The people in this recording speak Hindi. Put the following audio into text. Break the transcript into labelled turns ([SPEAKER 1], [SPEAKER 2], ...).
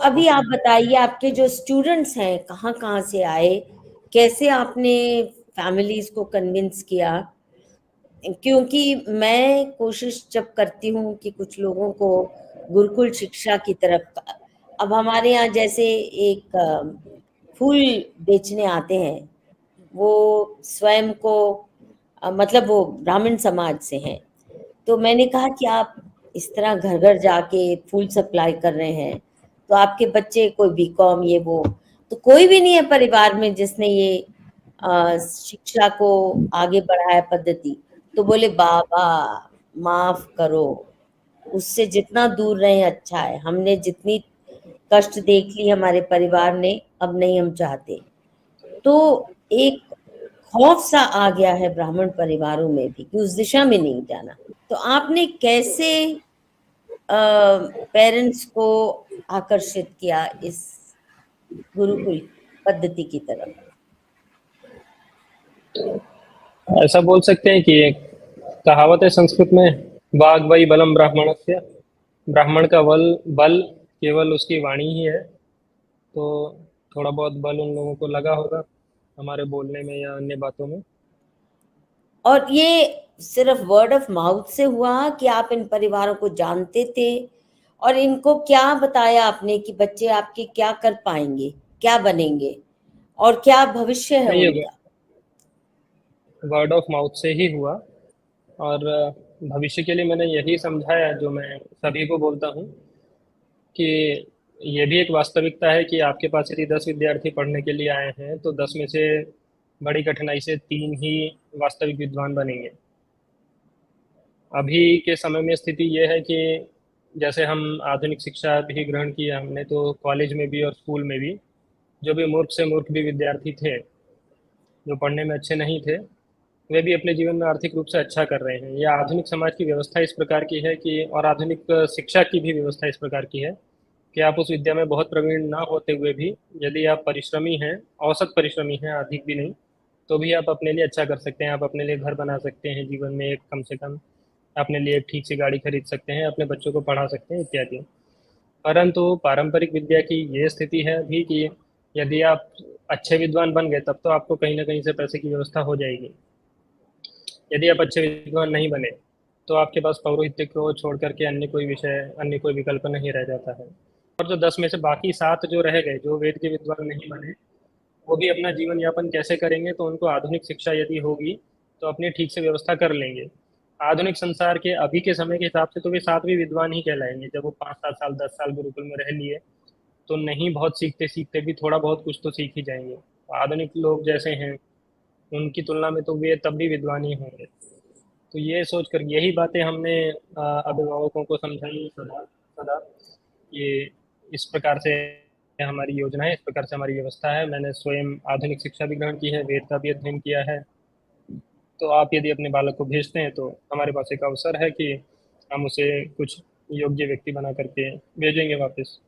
[SPEAKER 1] अभी आप बताइए, आपके जो स्टूडेंट्स हैं कहाँ कहाँ से आए, कैसे आपने फैमिलीज को कन्विंस किया? क्योंकि मैं कोशिश जब करती हूँ कि कुछ लोगों को गुरुकुल शिक्षा की तरफ, अब हमारे यहाँ जैसे एक फूल बेचने आते हैं, वो स्वयं को मतलब वो ब्राह्मण समाज से हैं। तो मैंने कहा कि आप इस तरह घर घर जाके फूल सप्लाई कर रहे हैं, तो आपके बच्चे कोई बीकॉम ये वो, तो कोई भी नहीं है परिवार में जिसने ये शिक्षा को आगे बढ़ाया पद्धति। तो बोले बाबा माफ करो, उससे जितना दूर रहे अच्छा है, हमने जितनी कष्ट देख ली हमारे परिवार ने, अब नहीं हम चाहते। तो एक खौफ सा आ गया है ब्राह्मण परिवारों में भी कि उस दिशा में नहीं जाना। तो आपने कैसे पेरेंट्स को आकर्षित किया इस गुरुकुल पद्धति की तरफ?
[SPEAKER 2] ऐसा बोल सकते हैं कि एक कहावत है संस्कृत में, वाग वही बलम ब्राह्मणस्य। ब्राह्मण का बल केवल उसकी वाणी ही है। तो थोड़ा बहुत बल उन लोगों को लगा होगा हमारे बोलने में या अन्य बातों में।
[SPEAKER 1] और ये सिर्फ वर्ड ऑफ माउथ से हुआ कि आप इन परिवारों को जानते थे? और इनको क्या बताया आपने कि बच्चे आपके क्या कर पाएंगे, क्या बनेंगे, और क्या भविष्य है
[SPEAKER 2] नहीं, ये
[SPEAKER 1] उनका?
[SPEAKER 2] वर्ड ऑफ माउथ से ही हुआ। और भविष्य के लिए मैंने यही समझाया जो मैं सभी को बोलता हूँ कि ये भी एक वास्तविकता है कि आपके पास यदि 10 विद्यार्थी पढ़ने के लिए आए हैं तो 10 में से बड़ी कठिनाई से 3 ही वास्तविक विद्वान बनेंगे। अभी के समय में स्थिति ये है कि जैसे हम आधुनिक शिक्षा भी ग्रहण की है हमने, तो कॉलेज में भी और स्कूल में भी जो भी मूर्ख से मूर्ख भी विद्यार्थी थे, जो पढ़ने में अच्छे नहीं थे, वे भी अपने जीवन में आर्थिक रूप से अच्छा कर रहे हैं। यह आधुनिक समाज की व्यवस्था इस प्रकार की है कि, और आधुनिक शिक्षा की भी व्यवस्था इस प्रकार की है कि आप उस विद्या में बहुत प्रवीण ना होते हुए भी यदि आप परिश्रमी हैं, औसत परिश्रमी हैं, अधिक भी नहीं, तो भी आप अपने लिए अच्छा कर सकते हैं। आप अपने लिए घर बना सकते हैं जीवन में, एक कम से कम अपने लिए एक ठीक सी गाड़ी खरीद सकते हैं, अपने बच्चों को पढ़ा सकते हैं इत्यादि। परंतु पारंपरिक विद्या की ये स्थिति है अभी कि यदि आप अच्छे विद्वान बन गए तब तो आपको कहीं ना कहीं से पैसे की व्यवस्था हो जाएगी। यदि आप अच्छे विद्वान नहीं बने तो आपके पास पौरोहित्य को छोड़ करके अन्य कोई विषय, अन्य कोई विकल्प नहीं रह जाता है। और जो 10 में से बाकी 7 जो रह गए, जो वेद के विद्वान नहीं बने, वो भी अपना जीवन यापन कैसे करेंगे? तो उनको आधुनिक शिक्षा यदि होगी तो अपनी ठीक से व्यवस्था कर लेंगे। आधुनिक संसार के अभी के समय के हिसाब से तो वे 7 भी विद्वान ही कहलाएंगे। जब वो 5-7 साल 10 साल गुरुकुल में रह लिए तो नहीं, बहुत सीखते सीखते भी थोड़ा बहुत कुछ तो सीख ही जाएंगे। आधुनिक लोग जैसे हैं उनकी तुलना में तो वे तब भी विद्वान ही होंगे। तो ये सोचकर यही बातें हमने अभिभावकों को समझाई सदा सदा। ये इस प्रकार से हमारी योजना है, इस प्रकार से हमारी व्यवस्था है। मैंने स्वयं आधुनिक शिक्षा भी ग्रहण की है, वेद का भी अध्ययन किया है। तो आप यदि अपने बालक को भेजते हैं तो हमारे पास एक अवसर है कि हम उसे कुछ योग्य व्यक्ति बना करके भेजेंगे वापस।